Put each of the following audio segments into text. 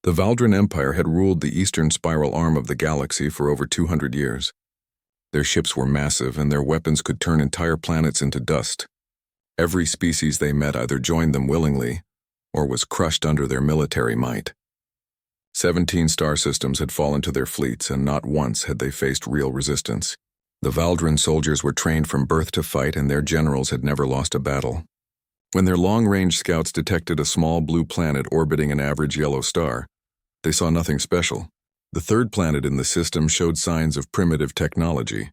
The Valdran Empire had ruled the eastern spiral arm of the galaxy for over 200 years. Their ships were massive, and their weapons could turn entire planets into dust. Every species they met either joined them willingly or was crushed under their military might. 17 star systems had fallen to their fleets, and not once had they faced real resistance. The Valdran soldiers were trained from birth to fight, and their generals had never lost a battle. When their long-range scouts detected a small blue planet orbiting an average yellow star, they saw nothing special. The third planet in the system showed signs of primitive technology.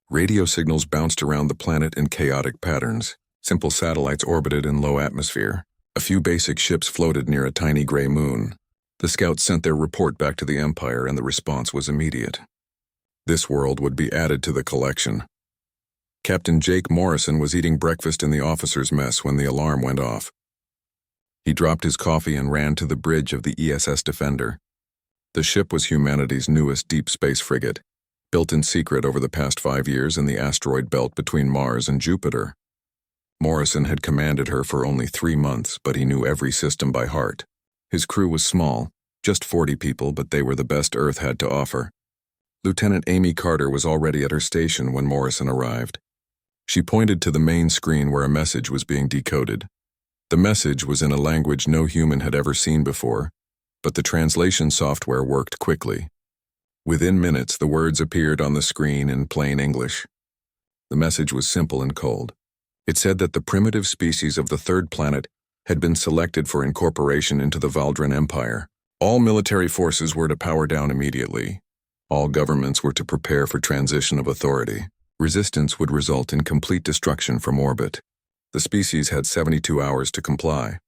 Radio signals bounced around the planet in chaotic patterns. Simple satellites orbited in low atmosphere. A few basic ships floated near a tiny gray moon. The scouts sent their report back to the Empire, and the response was immediate. This world would be added to the collection. Captain Jake Morrison was eating breakfast in the officers' mess when the alarm went off. He dropped his coffee and ran to the bridge of the ESS Defender. The ship was humanity's newest deep space frigate, built in secret over the past 5 years in the asteroid belt between Mars and Jupiter. Morrison had commanded her for only 3 months, but he knew every system by heart. His crew was small, just 40 people, but they were the best Earth had to offer. Lieutenant Amy Carter was already at her station when Morrison arrived. She pointed to the main screen where a message was being decoded. The message was in a language no human had ever seen before, but the translation software worked quickly. Within minutes, the words appeared on the screen in plain English. The message was simple and cold. It said that the primitive species of the third planet had been selected for incorporation into the Valdran Empire. All military forces were to power down immediately. All governments were to prepare for transition of authority. Resistance would result in complete destruction from orbit. The species had 72 hours to comply.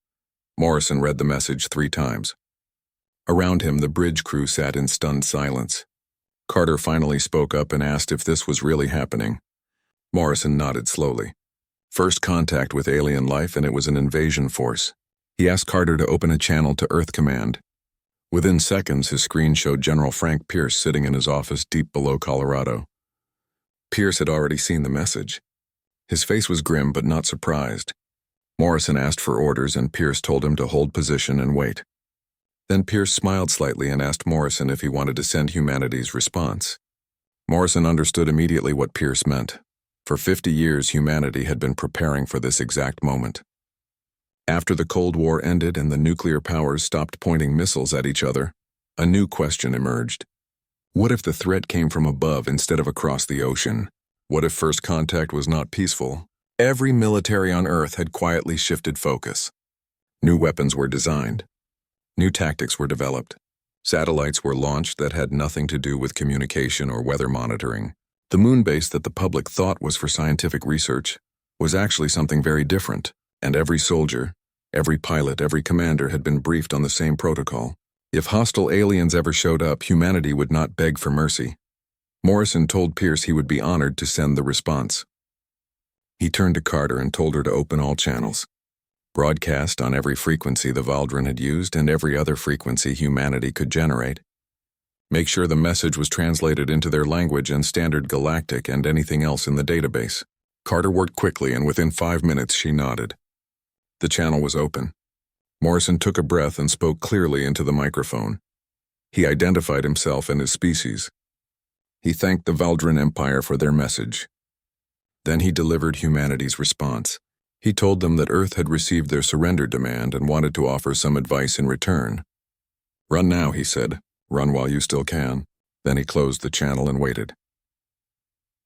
Morrison read the message 3 times. Around him, the bridge crew sat in stunned silence. Carter finally spoke up and asked if this was really happening. Morrison nodded slowly. First contact with alien life, and it was an invasion force. He asked Carter to open a channel to Earth Command. Within seconds, his screen showed General Frank Pierce sitting in his office deep below Colorado. Pierce had already seen the message. His face was grim but not surprised. Morrison asked for orders, and Pierce told him to hold position and wait. Then Pierce smiled slightly and asked Morrison if he wanted to send humanity's response. Morrison understood immediately what Pierce meant. For 50 years, humanity had been preparing for this exact moment. After the Cold War ended and the nuclear powers stopped pointing missiles at each other, a new question emerged. What if the threat came from above instead of across the ocean? What if first contact was not peaceful? Every military on Earth had quietly shifted focus. New weapons were designed. New tactics were developed. Satellites were launched that had nothing to do with communication or weather monitoring. The moon base that the public thought was for scientific research was actually something very different, and every soldier, every pilot, every commander had been briefed on the same protocol. If hostile aliens ever showed up, humanity would not beg for mercy. Morrison told Pierce he would be honored to send the response. He turned to Carter and told her to open all channels. Broadcast on every frequency the Valdran had used and every other frequency humanity could generate. Make sure the message was translated into their language and standard galactic and anything else in the database. Carter worked quickly, and within 5 minutes she nodded. The channel was open. Morrison took a breath and spoke clearly into the microphone. He identified himself and his species. He thanked the Valdran Empire for their message. Then he delivered humanity's response. He told them that Earth had received their surrender demand and wanted to offer some advice in return. "Run now," he said. "Run while you still can." Then he closed the channel and waited.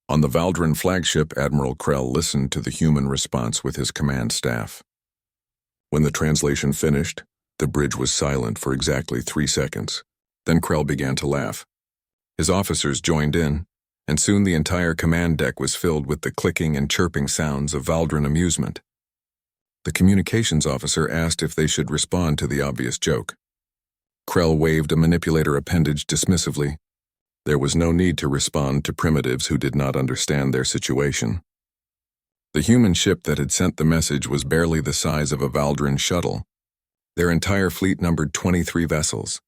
On the Valdran flagship, Admiral Krell listened to the human response with his command staff. When the translation finished, the bridge was silent for exactly 3 seconds. Then Krell began to laugh. His officers joined in, and soon the entire command deck was filled with the clicking and chirping sounds of Valdran amusement. The communications officer asked if they should respond to the obvious joke. Krell waved a manipulator appendage dismissively. There was no need to respond to primitives who did not understand their situation. The human ship that had sent the message was barely the size of a Valdran shuttle. Their entire fleet numbered 23 vessels.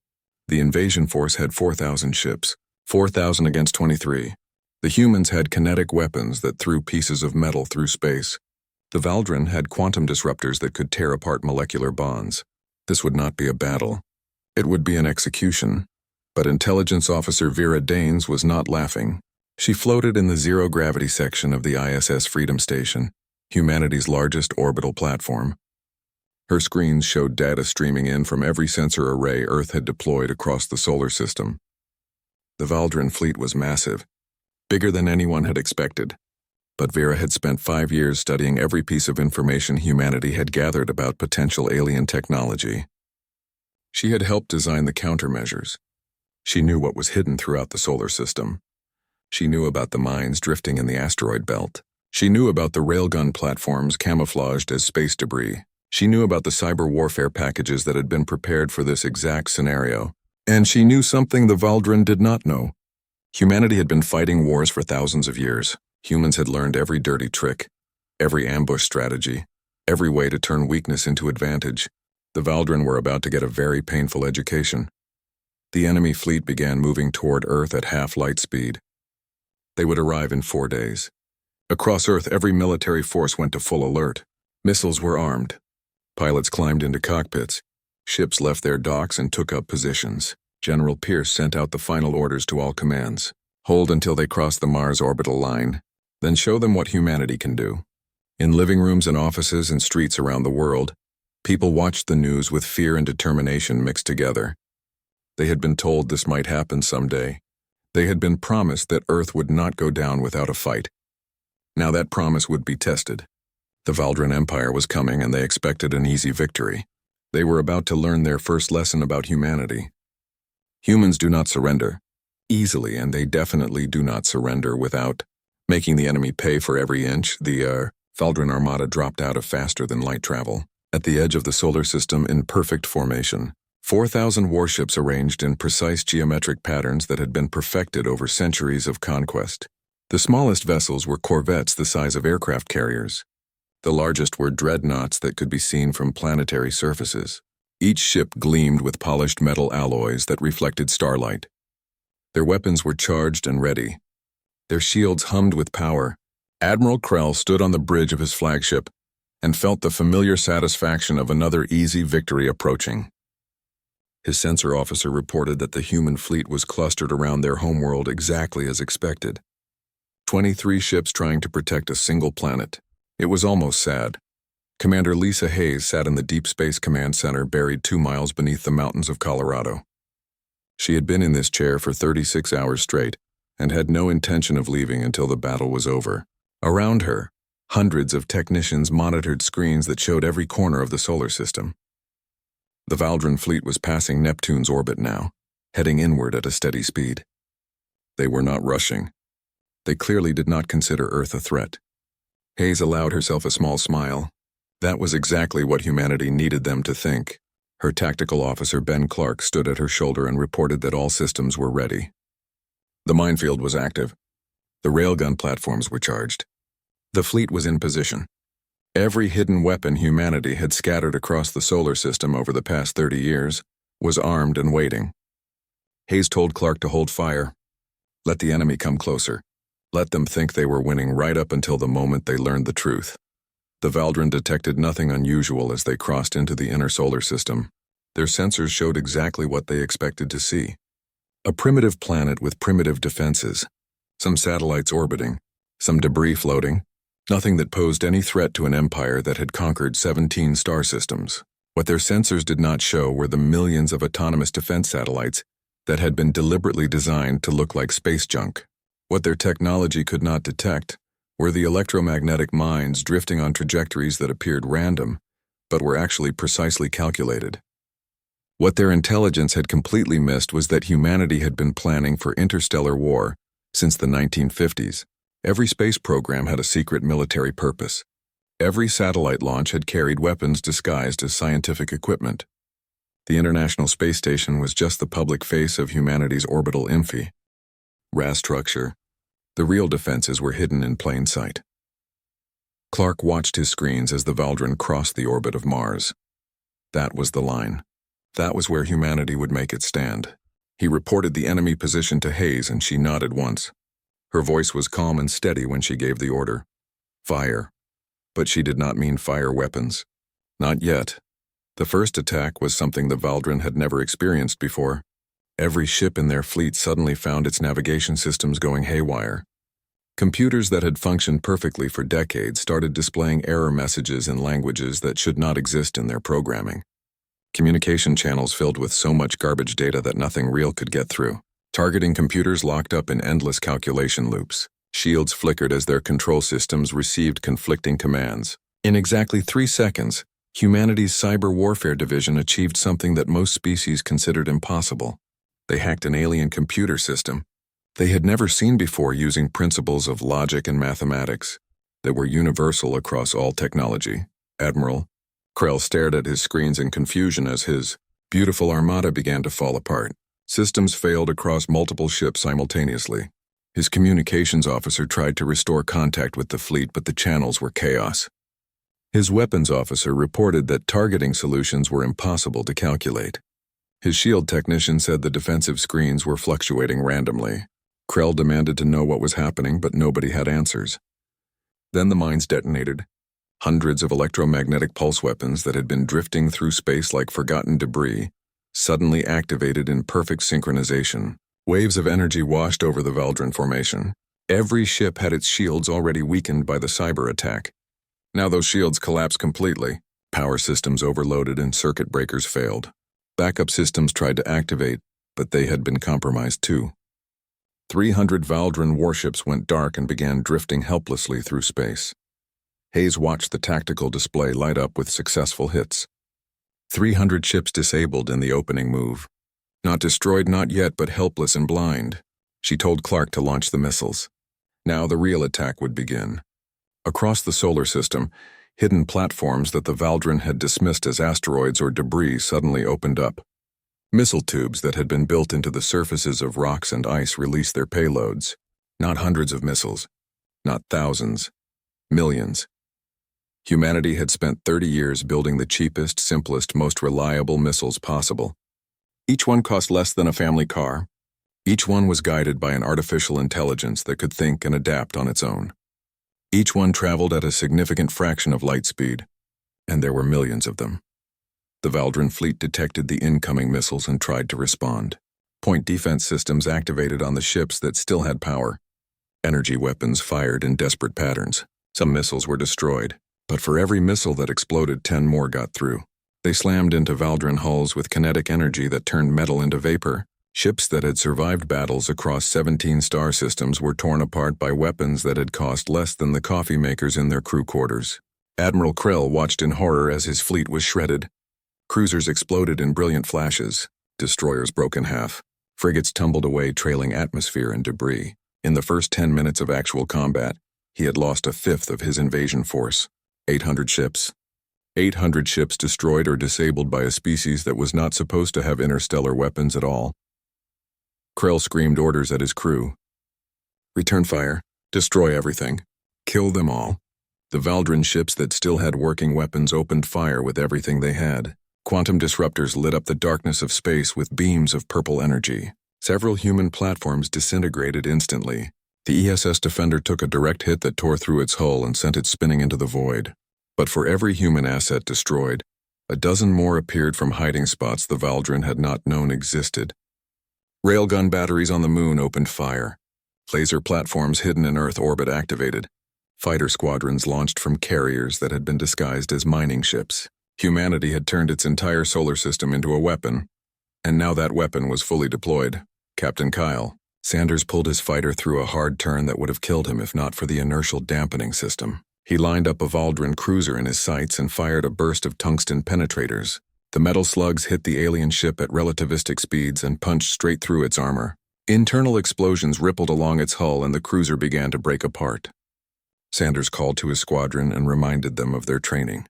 The invasion force had 4,000 ships, 4,000 against 23. The humans had kinetic weapons that threw pieces of metal through space. The Valdran had quantum disruptors that could tear apart molecular bonds. This would not be a battle. It would be an execution, but Intelligence Officer Vera Danes was not laughing. She floated in the zero-gravity section of the ISS Freedom Station, humanity's largest orbital platform. Her screens showed data streaming in from every sensor array Earth had deployed across the solar system. The Valdrin fleet was massive, bigger than anyone had expected, but Vera had spent 5 years studying every piece of information humanity had gathered about potential alien technology. She had helped design the countermeasures. She knew what was hidden throughout the solar system. She knew about the mines drifting in the asteroid belt. She knew about the railgun platforms camouflaged as space debris. She knew about the cyber warfare packages that had been prepared for this exact scenario. And she knew something the Valdrin did not know. Humanity had been fighting wars for thousands of years. Humans had learned every dirty trick, every ambush strategy, every way to turn weakness into advantage. The Valdrin were about to get a very painful education. The enemy fleet began moving toward Earth at half-light speed. They would arrive in 4 days. Across Earth, every military force went to full alert. Missiles were armed. Pilots climbed into cockpits. Ships left their docks and took up positions. General Pierce sent out the final orders to all commands. Hold until they cross the Mars orbital line, then show them what humanity can do. In living rooms and offices and streets around the world, people watched the news with fear and determination mixed together. They had been told this might happen someday. They had been promised that Earth would not go down without a fight. Now that promise would be tested. The Valdrin Empire was coming and they expected an easy victory. They were about to learn their first lesson about humanity. Humans do not surrender easily, and they definitely do not surrender without making the enemy pay for every inch. The Valdrin Armada dropped out of faster-than-light travel at the edge of the solar system in perfect formation. 4,000 warships arranged in precise geometric patterns that had been perfected over centuries of conquest. The smallest vessels were corvettes the size of aircraft carriers. The largest were dreadnoughts that could be seen from planetary surfaces. Each ship gleamed with polished metal alloys that reflected starlight. Their weapons were charged and ready. Their shields hummed with power. Admiral Krell stood on the bridge of his flagship and felt the familiar satisfaction of another easy victory approaching. His sensor officer reported that the human fleet was clustered around their homeworld exactly as expected. 23 ships trying to protect a single planet. It was almost sad. Commander Lisa Hayes sat in the Deep Space Command Center buried 2 miles beneath the mountains of Colorado. She had been in this chair for 36 hours straight and had no intention of leaving until the battle was over. Around her, hundreds of technicians monitored screens that showed every corner of the solar system. The Valdrin fleet was passing Neptune's orbit now, heading inward at a steady speed. They were not rushing. They clearly did not consider Earth a threat. Hayes allowed herself a small smile. That was exactly what humanity needed them to think. Her tactical officer Ben Clark stood at her shoulder and reported that all systems were ready. The minefield was active. The railgun platforms were charged. The fleet was in position. Every hidden weapon humanity had scattered across the solar system over the past 30 years was armed and waiting. Hayes told Clark to hold fire. Let the enemy come closer. Let them think they were winning right up until the moment they learned the truth. The Valdrin detected nothing unusual as they crossed into the inner solar system. Their sensors showed exactly what they expected to see. A primitive planet with primitive defenses. Some satellites orbiting. Some debris floating. Nothing that posed any threat to an empire that had conquered 17 star systems. What their sensors did not show were the millions of autonomous defense satellites that had been deliberately designed to look like space junk. What their technology could not detect were the electromagnetic mines drifting on trajectories that appeared random, but were actually precisely calculated. What their intelligence had completely missed was that humanity had been planning for interstellar war since the 1950s. Every space program had a secret military purpose. Every satellite launch had carried weapons disguised as scientific equipment. The International Space Station was just the public face of humanity's orbital infi. RAS structure. The real defenses were hidden in plain sight. Clark watched his screens as the Valdrin crossed the orbit of Mars. That was the line. That was where humanity would make its stand. He reported the enemy position to Hayes, and she nodded once. Her voice was calm and steady when she gave the order. Fire. But she did not mean fire weapons. Not yet. The first attack was something the Valdrin had never experienced before. Every ship in their fleet suddenly found its navigation systems going haywire. Computers that had functioned perfectly for decades started displaying error messages in languages that should not exist in their programming. Communication channels filled with so much garbage data that nothing real could get through. Targeting computers locked up in endless calculation loops. Shields flickered as their control systems received conflicting commands. In exactly 3 seconds, humanity's cyber warfare division achieved something that most species considered impossible. They hacked an alien computer system they had never seen before, using principles of logic and mathematics that were universal across all technology. Admiral Krell stared at his screens in confusion as his beautiful armada began to fall apart. Systems failed across multiple ships simultaneously. His communications officer tried to restore contact with the fleet, but the channels were chaos. His weapons officer reported that targeting solutions were impossible to calculate. His shield technician said the defensive screens were fluctuating randomly. Krell demanded to know what was happening, but nobody had answers. Then the mines detonated. Hundreds of electromagnetic pulse weapons that had been drifting through space like forgotten debris suddenly activated in perfect synchronization. Waves of energy washed over the Valdrin formation. Every ship had its shields already weakened by the cyber attack. Now those shields collapsed completely. Power systems overloaded and circuit breakers failed. Backup systems tried to activate, but they had been compromised too. 300 Valdrin warships went dark and began drifting helplessly through space. Hayes watched the tactical display light up with successful hits. 300 ships disabled in the opening move. Not destroyed, not yet, but helpless and blind. She told Clark to launch the missiles. Now the real attack would begin. Across the solar system, hidden platforms that the Valdrin had dismissed as asteroids or debris suddenly opened up. Missile tubes that had been built into the surfaces of rocks and ice released their payloads. Not hundreds of missiles. Not thousands. Millions. Humanity had spent 30 years building the cheapest, simplest, most reliable missiles possible. Each one cost less than a family car. Each one was guided by an artificial intelligence that could think and adapt on its own. Each one traveled at a significant fraction of light speed, and there were millions of them. The Valdrin fleet detected the incoming missiles and tried to respond. Point defense systems activated on the ships that still had power. Energy weapons fired in desperate patterns. Some missiles were destroyed, but for every missile that exploded, 10 more got through. They slammed into Valdrin hulls with kinetic energy that turned metal into vapor. Ships that had survived battles across 17 star systems were torn apart by weapons that had cost less than the coffee makers in their crew quarters. Admiral Krell watched in horror as his fleet was shredded. Cruisers exploded in brilliant flashes. Destroyers broke in half. Frigates tumbled away, trailing atmosphere and debris. In the first 10 minutes of actual combat, he had lost a fifth of his invasion force. 800 ships. 800 ships destroyed or disabled by a species that was not supposed to have interstellar weapons at all. Krell screamed orders at his crew. Return fire. Destroy everything. Kill them all. The Valdrin ships that still had working weapons opened fire with everything they had. Quantum disruptors lit up the darkness of space with beams of purple energy. Several human platforms disintegrated instantly. The ESS Defender took a direct hit that tore through its hull and sent it spinning into the void. But for every human asset destroyed, a dozen more appeared from hiding spots the Valdrin had not known existed. Railgun batteries on the moon opened fire. Laser platforms hidden in Earth orbit activated. Fighter squadrons launched from carriers that had been disguised as mining ships. Humanity had turned its entire solar system into a weapon, and now that weapon was fully deployed. Captain Kyle. Sanders pulled his fighter through a hard turn that would have killed him if not for the inertial dampening system. He lined up a Valdrin cruiser in his sights and fired a burst of tungsten penetrators. The metal slugs hit the alien ship at relativistic speeds and punched straight through its armor. Internal explosions rippled along its hull and the cruiser began to break apart. Sanders called to his squadron and reminded them of their training.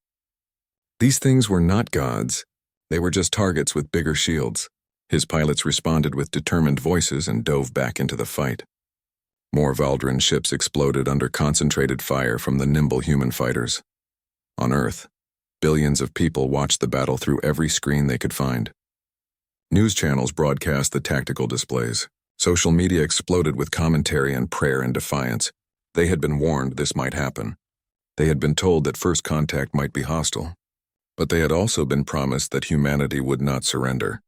These things were not gods. They were just targets with bigger shields. His pilots responded with determined voices and dove back into the fight. More Valdrin ships exploded under concentrated fire from the nimble human fighters. On Earth, billions of people watched the battle through every screen they could find. News channels broadcast the tactical displays. Social media exploded with commentary and prayer and defiance. They had been warned this might happen. They had been told that first contact might be hostile. But they had also been promised that humanity would not surrender.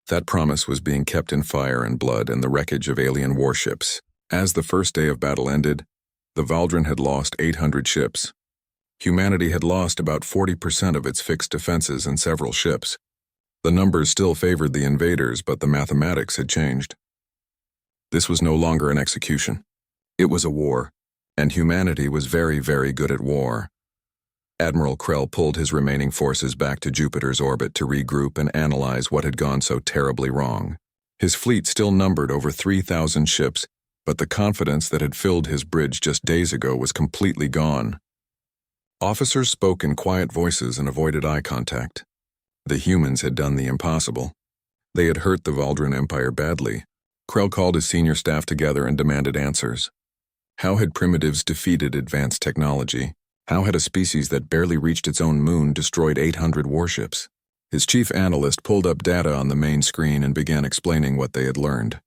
That promise was being kept in fire and blood and the wreckage of alien warships. As the first day of battle ended, the Valdren had lost 800 ships. Humanity had lost about 40% of its fixed defenses and several ships. The numbers still favored the invaders, but the mathematics had changed. This was no longer an execution. It was a war, and humanity was very, very good at war. Admiral Krell pulled his remaining forces back to Jupiter's orbit to regroup and analyze what had gone so terribly wrong. His fleet still numbered over 3,000 ships, but the confidence that had filled his bridge just days ago was completely gone. Officers spoke in quiet voices and avoided eye contact. The humans had done the impossible. They had hurt the Valdren Empire badly. Krell called his senior staff together and demanded answers. How had primitives defeated advanced technology? How had a species that barely reached its own moon destroyed 800 warships? His chief analyst pulled up data on the main screen and began explaining what they had learned.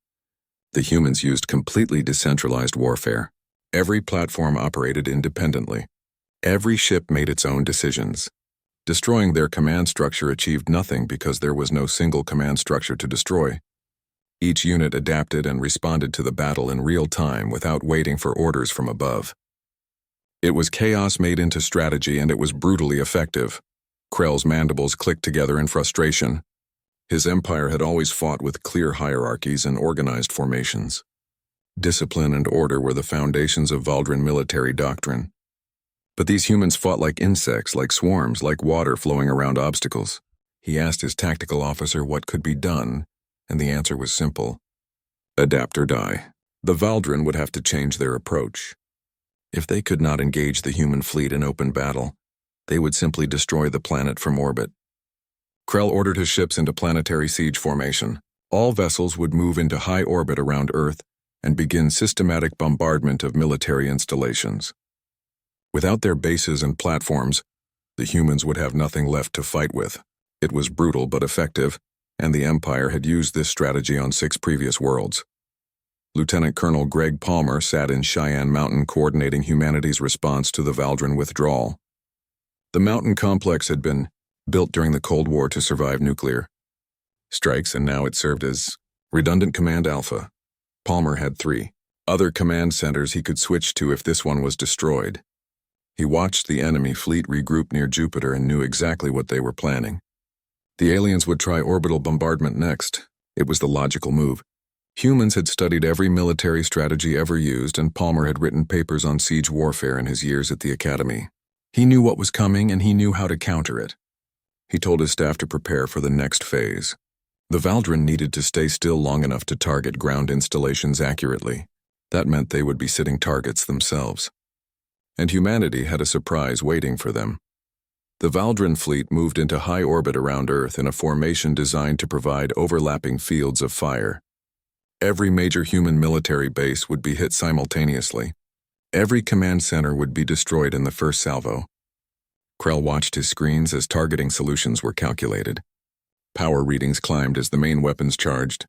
The humans used completely decentralized warfare. Every platform operated independently. Every ship made its own decisions. Destroying their command structure achieved nothing because there was no single command structure to destroy. Each unit adapted and responded to the battle in real time without waiting for orders from above. It was chaos made into strategy, and it was brutally effective. Krell's mandibles clicked together in frustration. His empire had always fought with clear hierarchies and organized formations. Discipline and order were the foundations of Valdren military doctrine. But these humans fought like insects, like swarms, like water flowing around obstacles. He asked his tactical officer what could be done, and the answer was simple. Adapt or die. The Valdren would have to change their approach. If they could not engage the human fleet in open battle, they would simply destroy the planet from orbit. Krell ordered his ships into planetary siege formation. All vessels would move into high orbit around Earth and begin systematic bombardment of military installations. Without their bases and platforms, the humans would have nothing left to fight with. It was brutal but effective, and the Empire had used this strategy on 6 previous worlds. Lieutenant Colonel Greg Palmer sat in Cheyenne Mountain coordinating humanity's response to the Valdren withdrawal. The mountain complex had been built during the Cold War to survive nuclear strikes, and now it served as redundant Command Alpha. Palmer had 3 other command centers he could switch to if this one was destroyed. He watched the enemy fleet regroup near Jupiter and knew exactly what they were planning. The aliens would try orbital bombardment next. It was the logical move. Humans had studied every military strategy ever used, and Palmer had written papers on siege warfare in his years at the Academy. He knew what was coming, and he knew how to counter it. He told his staff to prepare for the next phase. The Valdren needed to stay still long enough to target ground installations accurately. That meant they would be sitting targets themselves. And humanity had a surprise waiting for them. The Valdren fleet moved into high orbit around Earth in a formation designed to provide overlapping fields of fire. Every major human military base would be hit simultaneously. Every command center would be destroyed in the first salvo. Krell watched his screens as targeting solutions were calculated. Power readings climbed as the main weapons charged.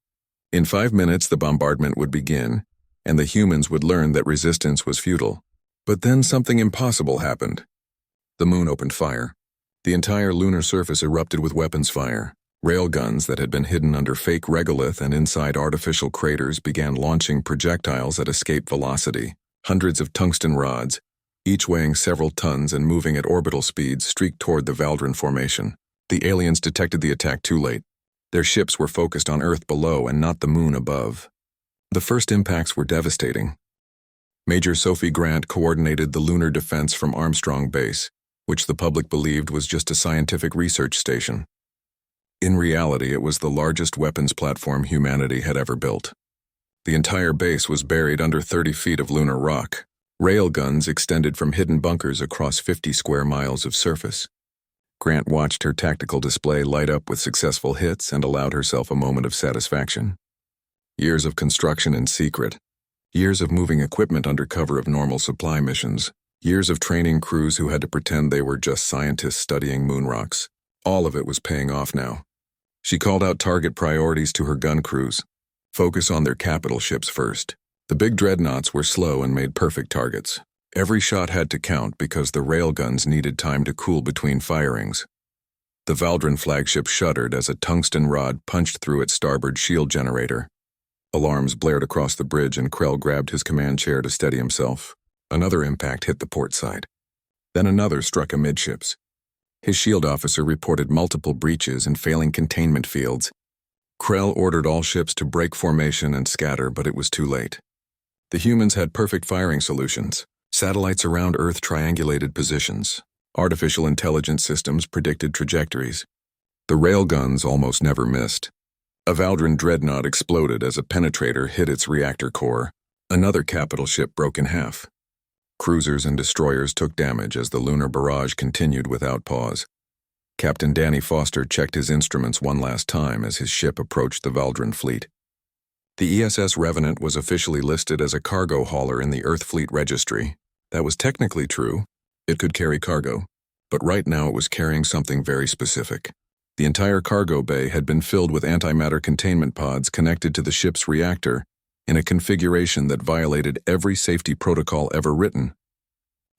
In 5 minutes, the bombardment would begin, and the humans would learn that resistance was futile. But then something impossible happened. The moon opened fire. The entire lunar surface erupted with weapons fire. Railguns that had been hidden under fake regolith and inside artificial craters began launching projectiles at escape velocity. Hundreds of tungsten rods, each weighing several tons and moving at orbital speeds, streaked toward the Valdren formation. The aliens detected the attack too late. Their ships were focused on Earth below and not the moon above. The first impacts were devastating. Major Sophie Grant coordinated the lunar defense from Armstrong Base, which the public believed was just a scientific research station. In reality, it was the largest weapons platform humanity had ever built. The entire base was buried under 30 feet of lunar rock. Railguns extended from hidden bunkers across 50 square miles of surface. Grant watched her tactical display light up with successful hits and allowed herself a moment of satisfaction. Years of construction in secret. Years of moving equipment under cover of normal supply missions. Years of training crews who had to pretend they were just scientists studying moon rocks. All of it was paying off now. She called out target priorities to her gun crews. Focus on their capital ships first. The big dreadnoughts were slow and made perfect targets. Every shot had to count because the railguns needed time to cool between firings. The Valdrin flagship shuddered as a tungsten rod punched through its starboard shield generator. Alarms blared across the bridge and Krell grabbed his command chair to steady himself. Another impact hit the port side. Then another struck amidships. His shield officer reported multiple breaches and failing containment fields. Krell ordered all ships to break formation and scatter, but it was too late. The humans had perfect firing solutions. Satellites around Earth triangulated positions. Artificial intelligence systems predicted trajectories. The railguns almost never missed. A Valdrin dreadnought exploded as a penetrator hit its reactor core. Another capital ship broke in half. Cruisers and destroyers took damage as the lunar barrage continued without pause. Captain Danny Foster checked his instruments one last time as his ship approached the Valdrin fleet. The ESS Revenant was officially listed as a cargo hauler in the Earth Fleet Registry. That was technically true. It could carry cargo. But right now it was carrying something very specific. The entire cargo bay had been filled with antimatter containment pods connected to the ship's reactor in a configuration that violated every safety protocol ever written.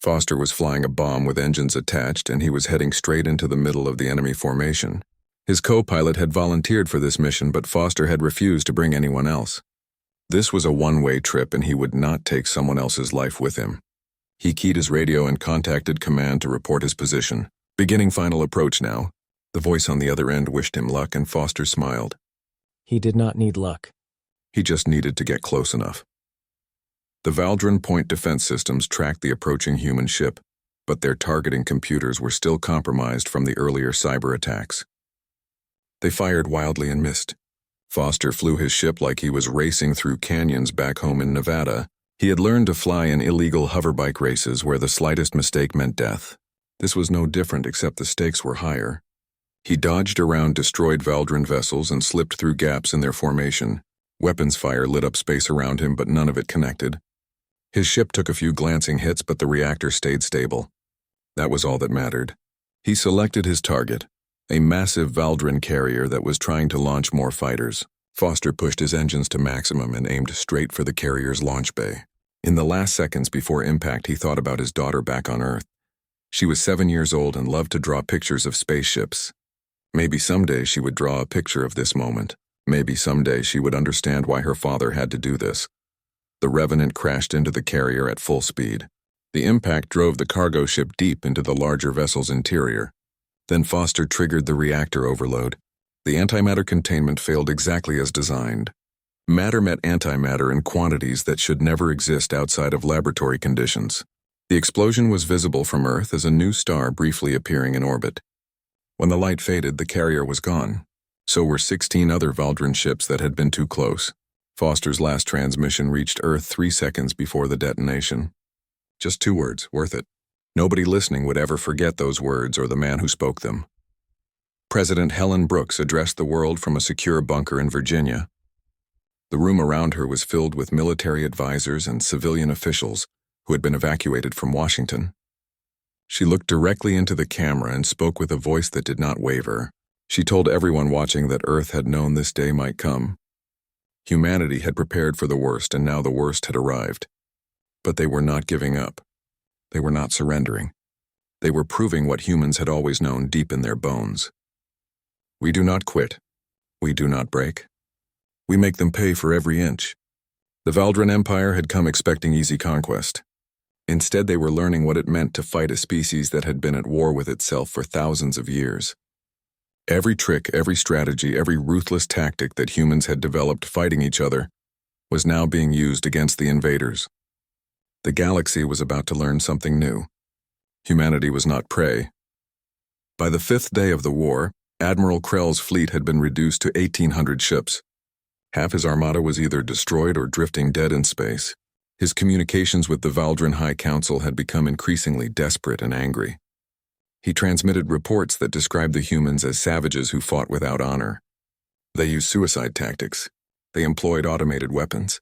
Foster was flying a bomb with engines attached, and he was heading straight into the middle of the enemy formation. His co-pilot had volunteered for this mission, but Foster had refused to bring anyone else. This was a one-way trip, and he would not take someone else's life with him. He keyed his radio and contacted command to report his position. Beginning final approach now. The voice on the other end wished him luck, and Foster smiled. He did not need luck. He just needed to get close enough. The Valdrin point defense systems tracked the approaching human ship, but their targeting computers were still compromised from the earlier cyber attacks. They fired wildly and missed. Foster flew his ship like he was racing through canyons back home in Nevada. He had learned to fly in illegal hoverbike races where the slightest mistake meant death. This was no different, except the stakes were higher. He dodged around destroyed Valdrin vessels and slipped through gaps in their formation. Weapons fire lit up space around him, but none of it connected. His ship took a few glancing hits, but the reactor stayed stable. That was all that mattered. He selected his target, a massive Valdrin carrier that was trying to launch more fighters. Foster pushed his engines to maximum and aimed straight for the carrier's launch bay. In the last seconds before impact, he thought about his daughter back on Earth. She was 7 years old and loved to draw pictures of spaceships. Maybe someday she would draw a picture of this moment. Maybe someday she would understand why her father had to do this. The Revenant crashed into the carrier at full speed. The impact drove the cargo ship deep into the larger vessel's interior. Then Foster triggered the reactor overload. The antimatter containment failed exactly as designed. Matter met antimatter in quantities that should never exist outside of laboratory conditions. The explosion was visible from Earth as a new star briefly appearing in orbit. When the light faded, the carrier was gone. So were 16 other Valdrin ships that had been too close. Foster's last transmission reached Earth 3 seconds before the detonation. Just 2 words, worth it. Nobody listening would ever forget those words or the man who spoke them. President Helen Brooks addressed the world from a secure bunker in Virginia. The room around her was filled with military advisors and civilian officials who had been evacuated from Washington. She looked directly into the camera and spoke with a voice that did not waver. She told everyone watching that Earth had known this day might come. Humanity had prepared for the worst, and now the worst had arrived. But they were not giving up. They were not surrendering. They were proving what humans had always known deep in their bones. We do not quit. We do not break. We make them pay for every inch. The Valdrin Empire had come expecting easy conquest. Instead, they were learning what it meant to fight a species that had been at war with itself for thousands of years. Every trick, every strategy, every ruthless tactic that humans had developed fighting each other was now being used against the invaders. The galaxy was about to learn something new. Humanity was not prey. By the 5th day of the war, Admiral Krell's fleet had been reduced to 1,800 ships. Half his armada was either destroyed or drifting dead in space. His communications with the Valdrin High Council had become increasingly desperate and angry. He transmitted reports that described the humans as savages who fought without honor. They used suicide tactics. They employed automated weapons.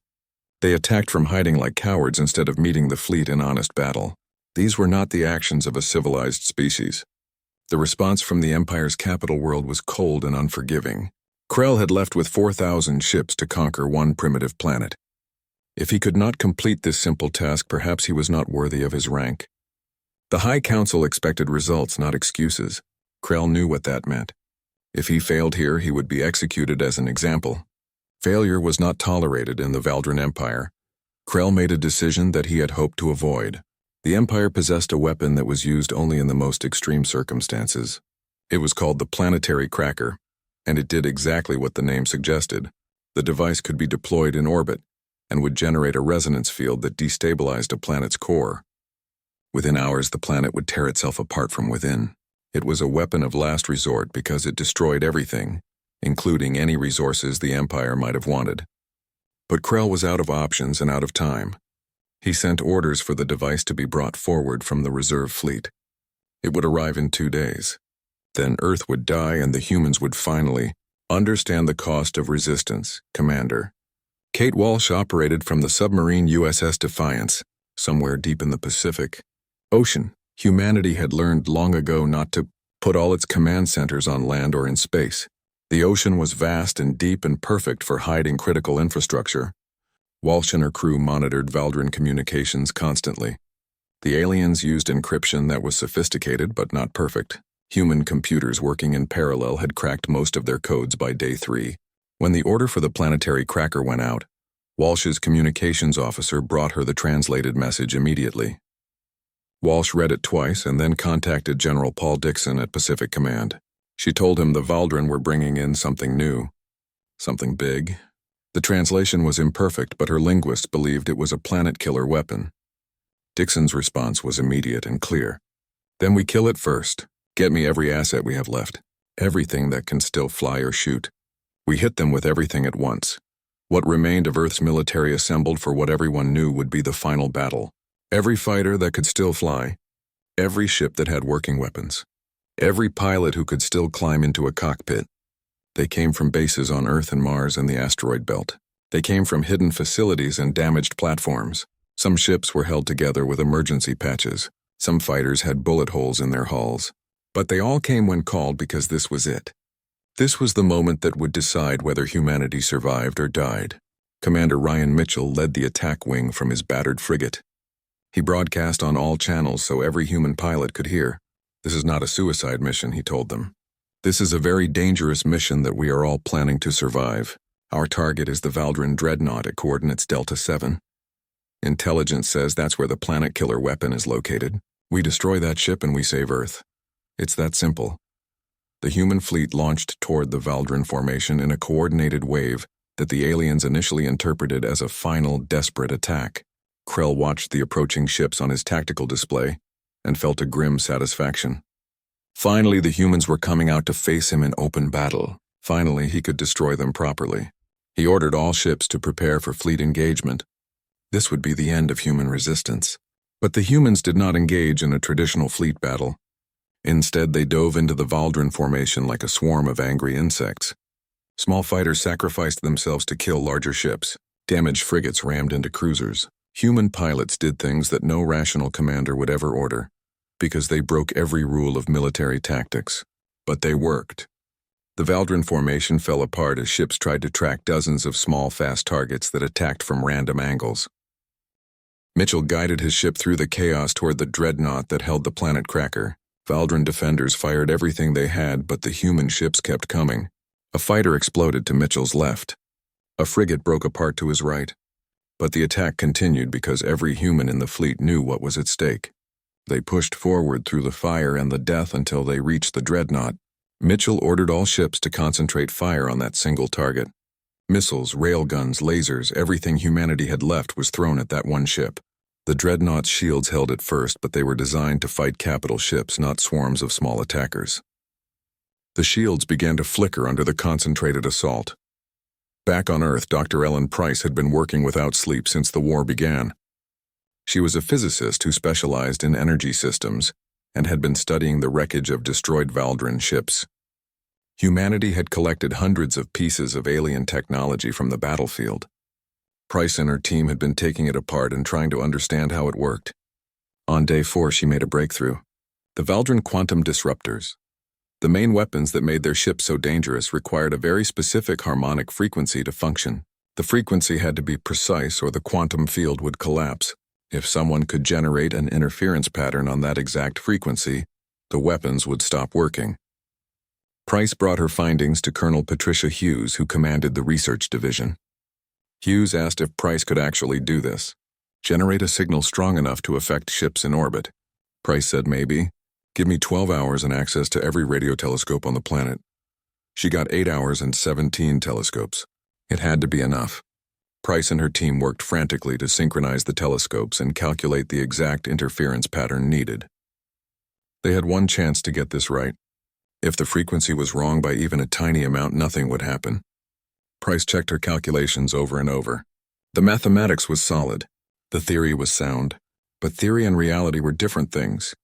They attacked from hiding like cowards instead of meeting the fleet in honest battle. These were not the actions of a civilized species. The response from the Empire's capital world was cold and unforgiving. Krell had left with 4,000 ships to conquer one primitive planet. If he could not complete this simple task, perhaps he was not worthy of his rank. The High Council expected results, not excuses. Krell knew what that meant. If he failed here, he would be executed as an example. Failure was not tolerated in the Valdren Empire. Krell made a decision that he had hoped to avoid. The Empire possessed a weapon that was used only in the most extreme circumstances. It was called the Planetary Cracker, and it did exactly what the name suggested. The device could be deployed in orbit and would generate a resonance field that destabilized a planet's core. Within hours, the planet would tear itself apart from within. It was a weapon of last resort because it destroyed everything, including any resources the Empire might have wanted. But Krell was out of options and out of time. He sent orders for the device to be brought forward from the reserve fleet. It would arrive in 2 days. Then Earth would die and the humans would finally understand the cost of resistance, Commander. Kate Walsh operated from the submarine USS Defiance, somewhere deep in the Pacific Ocean. Humanity had learned long ago not to put all its command centers on land or in space. The ocean was vast and deep and perfect for hiding critical infrastructure. Walsh and her crew monitored Valdren communications constantly. The aliens used encryption that was sophisticated but not perfect. Human computers working in parallel had cracked most of their codes by day 3. When the order for the planetary cracker went out, Walsh's communications officer brought her the translated message immediately. Walsh read it twice and then contacted General Paul Dixon at Pacific Command. She told him the Valdren were bringing in something new, something big. The translation was imperfect, but her linguist believed it was a planet-killer weapon. Dixon's response was immediate and clear. Then we kill it first. Get me every asset we have left. Everything that can still fly or shoot. We hit them with everything at once. What remained of Earth's military assembled for what everyone knew would be the final battle. Every fighter that could still fly. Every ship that had working weapons. Every pilot who could still climb into a cockpit. They came from bases on Earth and Mars and the asteroid belt. They came from hidden facilities and damaged platforms. Some ships were held together with emergency patches. Some fighters had bullet holes in their hulls. But they all came when called because this was it. This was the moment that would decide whether humanity survived or died. Commander Ryan Mitchell led the attack wing from his battered frigate. He broadcast on all channels so every human pilot could hear. This is not a suicide mission, he told them. This is a very dangerous mission that we are all planning to survive. Our target is the Valdren Dreadnought at coordinates Delta 7. Intelligence says that's where the planet-killer weapon is located. We destroy that ship and we save Earth. It's that simple. The human fleet launched toward the Valdren formation in a coordinated wave that the aliens initially interpreted as a final, desperate attack. Krell watched the approaching ships on his tactical display and felt a grim satisfaction. Finally, the humans were coming out to face him in open battle. Finally, he could destroy them properly. He ordered all ships to prepare for fleet engagement. This would be the end of human resistance. But the humans did not engage in a traditional fleet battle. Instead, they dove into the Valdren formation like a swarm of angry insects. Small fighters sacrificed themselves to kill larger ships. Damaged frigates rammed into cruisers. Human pilots did things that no rational commander would ever order, because they broke every rule of military tactics. But they worked. The Valdren formation fell apart as ships tried to track dozens of small, fast targets that attacked from random angles. Mitchell guided his ship through the chaos toward the dreadnought that held the planet cracker. Valdren defenders fired everything they had, but the human ships kept coming. A fighter exploded to Mitchell's left. A frigate broke apart to his right. But the attack continued because every human in the fleet knew what was at stake. They pushed forward through the fire and the death until they reached the dreadnought. Mitchell ordered all ships to concentrate fire on that single target. Missiles, railguns, lasers, everything humanity had left was thrown at that one ship. The dreadnought's shields held it first, but they were designed to fight capital ships, not swarms of small attackers. The shields began to flicker under the concentrated assault. Back on Earth, Dr. Ellen Price had been working without sleep since the war began. She was a physicist who specialized in energy systems and had been studying the wreckage of destroyed Valdren ships. Humanity had collected hundreds of pieces of alien technology from the battlefield. Price and her team had been taking it apart and trying to understand how it worked. On day 4, she made a breakthrough. The Valdren quantum disruptors. The main weapons that made their ships so dangerous required a very specific harmonic frequency to function. The frequency had to be precise or the quantum field would collapse. If someone could generate an interference pattern on that exact frequency, the weapons would stop working. Price brought her findings to Colonel Patricia Hughes, who commanded the research division. Hughes asked if Price could actually do this. Generate a signal strong enough to affect ships in orbit. Price said maybe. Give me 12 hours and access to every radio telescope on the planet. She got 8 hours and 17 telescopes. It had to be enough. Price and her team worked frantically to synchronize the telescopes and calculate the exact interference pattern needed. They had one chance to get this right. If the frequency was wrong by even a tiny amount, nothing would happen. Price checked her calculations over and over. The mathematics was solid. The theory was sound. But theory and reality were different things.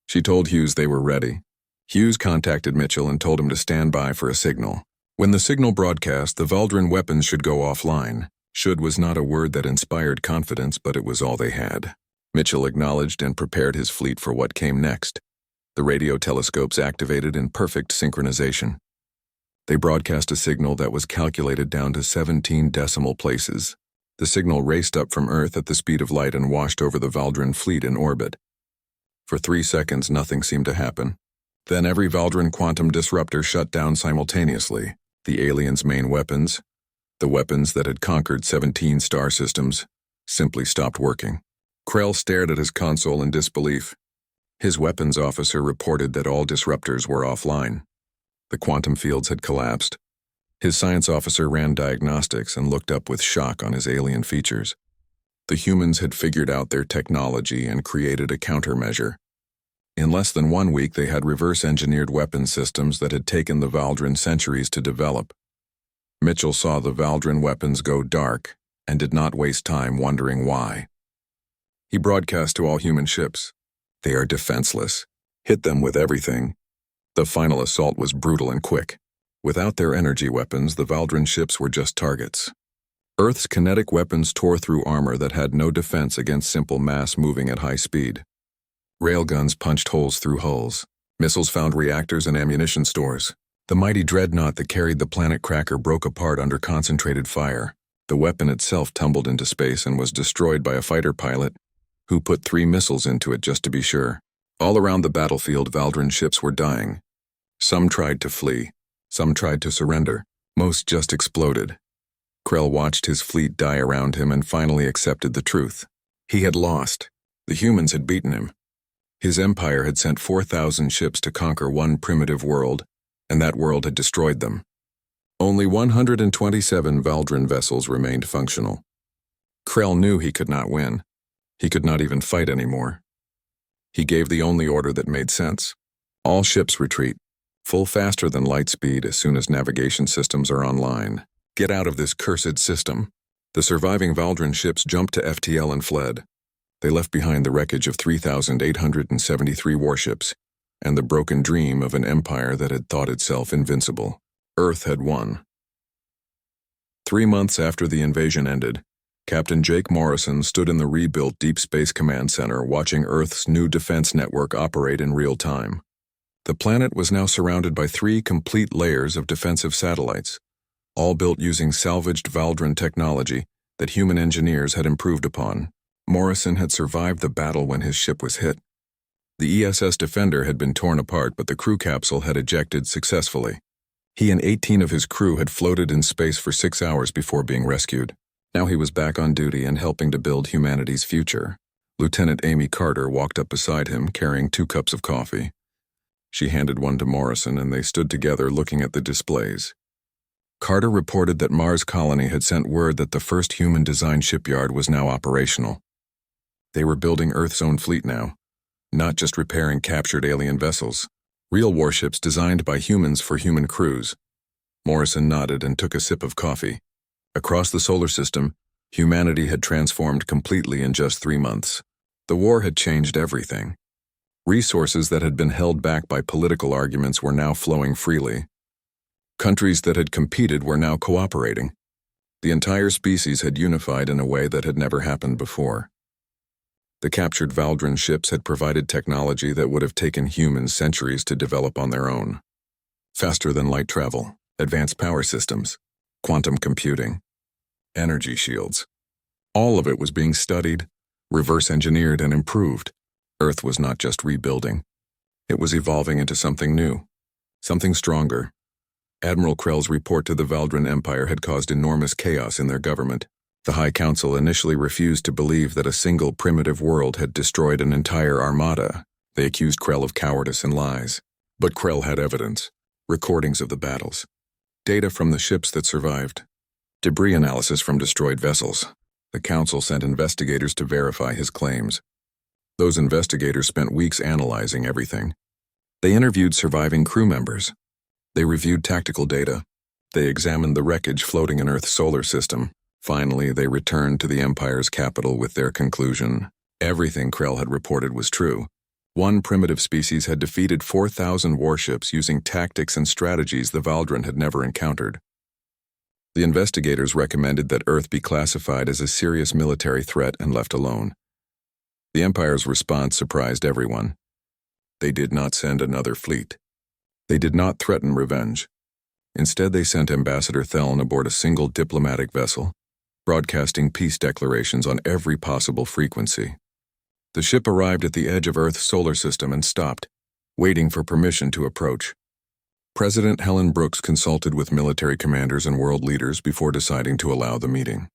She told Hughes they were ready. Hughes contacted Mitchell and told him to stand by for a signal. When the signal broadcast, the Valdrin weapons should go offline. Should was not a word that inspired confidence, but it was all they had. Mitchell acknowledged and prepared his fleet for what came next. The radio telescopes activated in perfect synchronization. They broadcast a signal that was calculated down to 17 decimal places. The signal raced up from Earth at the speed of light and washed over the Valdrin fleet in orbit. For 3 seconds, nothing seemed to happen. Then every Valdrin quantum disruptor shut down simultaneously. The aliens' main weapons, the weapons that had conquered 17 star systems, simply stopped working. Krell stared at his console in disbelief. His weapons officer reported that all disruptors were offline. The quantum fields had collapsed. His science officer ran diagnostics and looked up with shock on his alien features. The humans had figured out their technology and created a countermeasure. In less than 1 week, they had reverse-engineered weapon systems that had taken the Valdrin centuries to develop. Mitchell saw the Valdrin weapons go dark and did not waste time wondering why. He broadcast to all human ships. They are defenseless. Hit them with everything. The final assault was brutal and quick. Without their energy weapons, the Valdrin ships were just targets. Earth's kinetic weapons tore through armor that had no defense against simple mass moving at high speed. Railguns punched holes through hulls. Missiles found reactors and ammunition stores. The mighty dreadnought that carried the planet Cracker broke apart under concentrated fire. The weapon itself tumbled into space and was destroyed by a fighter pilot who put 3 missiles into it just to be sure. All around the battlefield, Valdrin ships were dying. Some tried to flee. Some tried to surrender. Most just exploded. Krell watched his fleet die around him and finally accepted the truth. He had lost. The humans had beaten him. His empire had sent 4,000 ships to conquer one primitive world, and that world had destroyed them. Only 127 Valdrin vessels remained functional. Krell knew he could not win. He could not even fight anymore. He gave the only order that made sense. All ships retreat. Full faster than light speed as soon as navigation systems are online. Get out of this cursed system. The surviving Valdrin ships jumped to FTL and fled. They left behind the wreckage of 3,873 warships and the broken dream of an empire that had thought itself invincible. Earth had won. 3 months after the invasion ended, Captain Jake Morrison stood in the rebuilt Deep Space Command Center watching Earth's new defense network operate in real time. The planet was now surrounded by 3 complete layers of defensive satellites, all built using salvaged Valdrin technology that human engineers had improved upon. Morrison had survived the battle when his ship was hit. The ESS Defender had been torn apart, but the crew capsule had ejected successfully. He and 18 of his crew had floated in space for 6 hours before being rescued. Now he was back on duty and helping to build humanity's future. Lieutenant Amy Carter walked up beside him, carrying 2 cups of coffee. She handed one to Morrison, and they stood together looking at the displays. Carter reported that Mars Colony had sent word that the first human-designed shipyard was now operational. They were building Earth's own fleet now, not just repairing captured alien vessels. Real warships designed by humans for human crews. Morrison nodded and took a sip of coffee. Across the solar system, humanity had transformed completely in just 3 months. The war had changed everything. Resources that had been held back by political arguments were now flowing freely. Countries that had competed were now cooperating. The entire species had unified in a way that had never happened before. The captured Valdrin ships had provided technology that would have taken humans centuries to develop on their own. Faster than light travel, advanced power systems, quantum computing, energy shields. All of it was being studied, reverse-engineered, and improved. Earth was not just rebuilding. It was evolving into something new. Something stronger. Admiral Krell's report to the Valdrin Empire had caused enormous chaos in their government. The High Council initially refused to believe that a single primitive world had destroyed an entire armada. They accused Krell of cowardice and lies. But Krell had evidence, recordings of the battles, data from the ships that survived, debris analysis from destroyed vessels. The Council sent investigators to verify his claims. Those investigators spent weeks analyzing everything. They interviewed surviving crew members. They reviewed tactical data. They examined the wreckage floating in Earth's solar system. Finally, they returned to the Empire's capital with their conclusion. Everything Krell had reported was true. One primitive species had defeated 4,000 warships using tactics and strategies the Valdrin had never encountered. The investigators recommended that Earth be classified as a serious military threat and left alone. The Empire's response surprised everyone. They did not send another fleet. They did not threaten revenge. Instead, they sent Ambassador Theln aboard a single diplomatic vessel, broadcasting peace declarations on every possible frequency. The ship arrived at the edge of Earth's solar system and stopped, waiting for permission to approach. President Helen Brooks consulted with military commanders and world leaders before deciding to allow the meeting.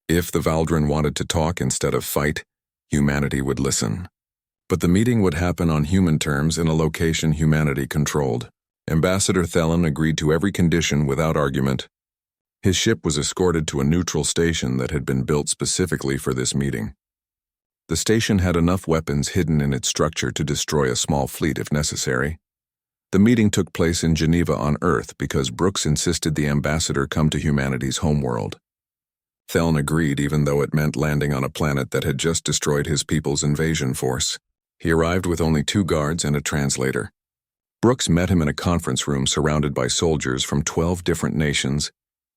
If the Valdrin wanted to talk instead of fight, humanity would listen. But the meeting would happen on human terms in a location humanity controlled. Ambassador Theln agreed to every condition without argument. His ship was escorted to a neutral station that had been built specifically for this meeting. The station had enough weapons hidden in its structure to destroy a small fleet if necessary. The meeting took place in Geneva on Earth because Brooks insisted the ambassador come to humanity's homeworld. Theln agreed even though it meant landing on a planet that had just destroyed his people's invasion force. He arrived with only 2 guards and a translator. Brooks met him in a conference room surrounded by soldiers from 12 different nations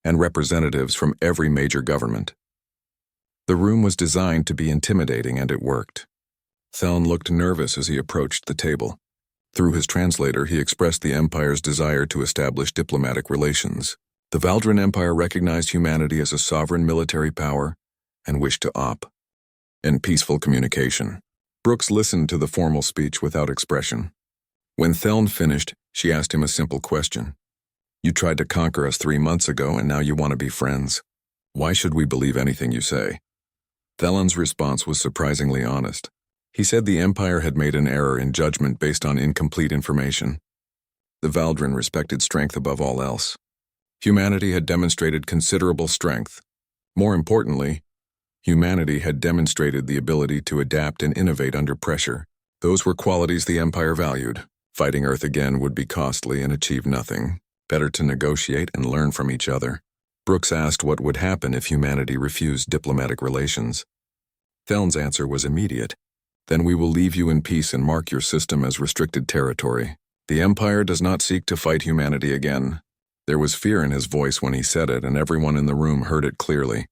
and representatives from every major government. The room was designed to be intimidating, and it worked. Theln looked nervous as he approached the table. Through his translator, he expressed the Empire's desire to establish diplomatic relations. The Valdrin Empire recognized humanity as a sovereign military power and wished to opt in peaceful communication. Brooks listened to the formal speech without expression. When Theln finished, she asked him a simple question. You tried to conquer us 3 months ago, and now you want to be friends. Why should we believe anything you say? Theln's response was surprisingly honest. He said the Empire had made an error in judgment based on incomplete information. The Valdrin respected strength above all else. Humanity had demonstrated considerable strength. More importantly, humanity had demonstrated the ability to adapt and innovate under pressure. Those were qualities the Empire valued. Fighting Earth again would be costly and achieve nothing. Better to negotiate and learn from each other. Brooks asked what would happen if humanity refused diplomatic relations. Theln's answer was immediate. Then we will leave you in peace and mark your system as restricted territory. The Empire does not seek to fight humanity again. There was fear in his voice when he said it, and everyone in the room heard it clearly.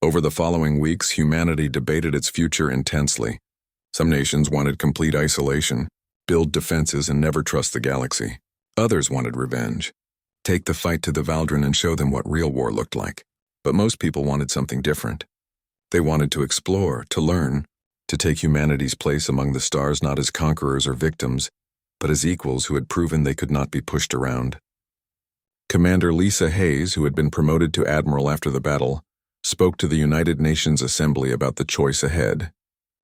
Over the following weeks, humanity debated its future intensely. Some nations wanted complete isolation, build defenses, and never trust the galaxy. Others wanted revenge. Take the fight to the Valdrin and show them what real war looked like. But most people wanted something different. They wanted to explore, to learn, to take humanity's place among the stars not as conquerors or victims, but as equals who had proven they could not be pushed around. Commander Lisa Hayes, who had been promoted to admiral after the battle, spoke to the United Nations Assembly about the choice ahead.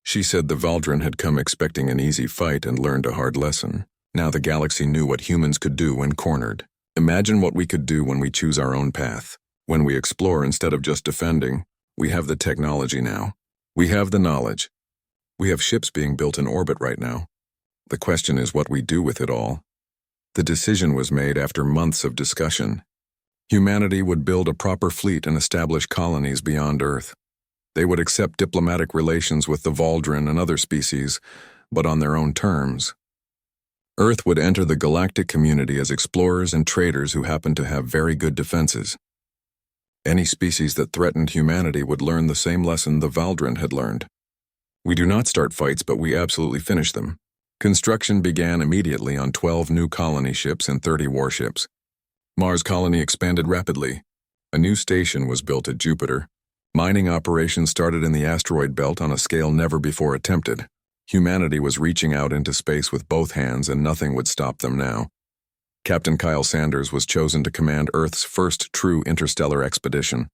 She said the Valdrin had come expecting an easy fight and learned a hard lesson. Now the galaxy knew what humans could do when cornered. Imagine what we could do when we choose our own path. When we explore instead of just defending. We have the technology now. We have the knowledge. We have ships being built in orbit right now. The question is what we do with it all. The decision was made after months of discussion. Humanity would build a proper fleet and establish colonies beyond Earth. They would accept diplomatic relations with the Valdrin and other species, but on their own terms. Earth would enter the galactic community as explorers and traders who happened to have very good defenses. Any species that threatened humanity would learn the same lesson the Valdrin had learned. We do not start fights, but we absolutely finish them. Construction began immediately on 12 new colony ships and 30 warships. Mars colony expanded rapidly. A new station was built at Jupiter. Mining operations started in the asteroid belt on a scale never before attempted. Humanity was reaching out into space with both hands, and nothing would stop them now. Captain Kyle Sanders was chosen to command Earth's first true interstellar expedition.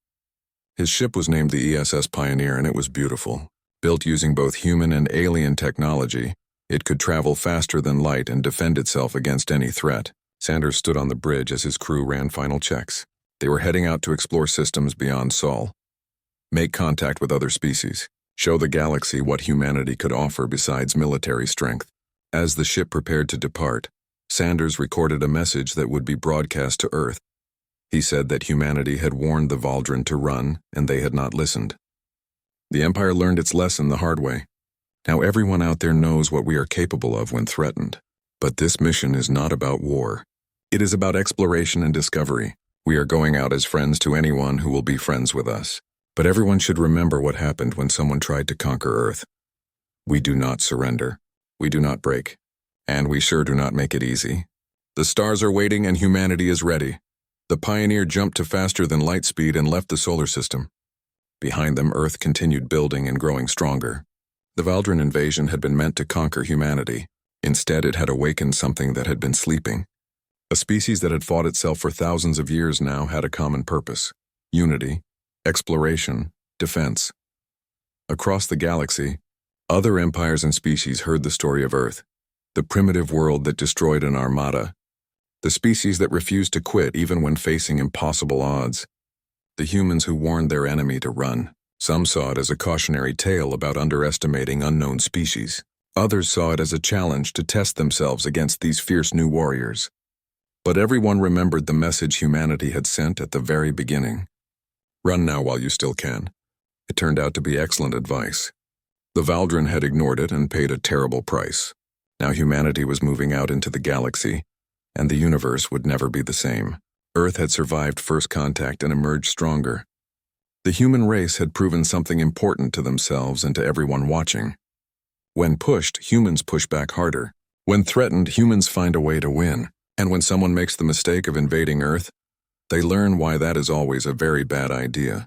His ship was named the ESS Pioneer, and it was beautiful. Built using both human and alien technology, it could travel faster than light and defend itself against any threat. Sanders stood on the bridge as his crew ran final checks. They were heading out to explore systems beyond Sol. Make contact with other species. Show the galaxy what humanity could offer besides military strength. As the ship prepared to depart, Sanders recorded a message that would be broadcast to Earth. He said that humanity had warned the Valdren to run, and they had not listened. The Empire learned its lesson the hard way. Now everyone out there knows what we are capable of when threatened. But this mission is not about war. It is about exploration and discovery. We are going out as friends to anyone who will be friends with us. But everyone should remember what happened when someone tried to conquer Earth. We do not surrender. We do not break. And we sure do not make it easy. The stars are waiting and humanity is ready. The Pioneer jumped to faster than light speed and left the solar system. Behind them, Earth continued building and growing stronger. The Valdren invasion had been meant to conquer humanity. Instead, it had awakened something that had been sleeping. A species that had fought itself for thousands of years now had a common purpose: unity, exploration, defense. Across the galaxy, other empires and species heard the story of Earth, the primitive world that destroyed an armada, the species that refused to quit even when facing impossible odds, the humans who warned their enemy to run. Some saw it as a cautionary tale about underestimating unknown species. Others saw it as a challenge to test themselves against these fierce new warriors. But everyone remembered the message humanity had sent at the very beginning. Run now while you still can. It turned out to be excellent advice. The Valdren had ignored it and paid a terrible price. Now humanity was moving out into the galaxy, and the universe would never be the same. Earth had survived first contact and emerged stronger. The human race had proven something important to themselves and to everyone watching. When pushed, humans push back harder. When threatened, humans find a way to win. And when someone makes the mistake of invading Earth, they learn why that is always a very bad idea.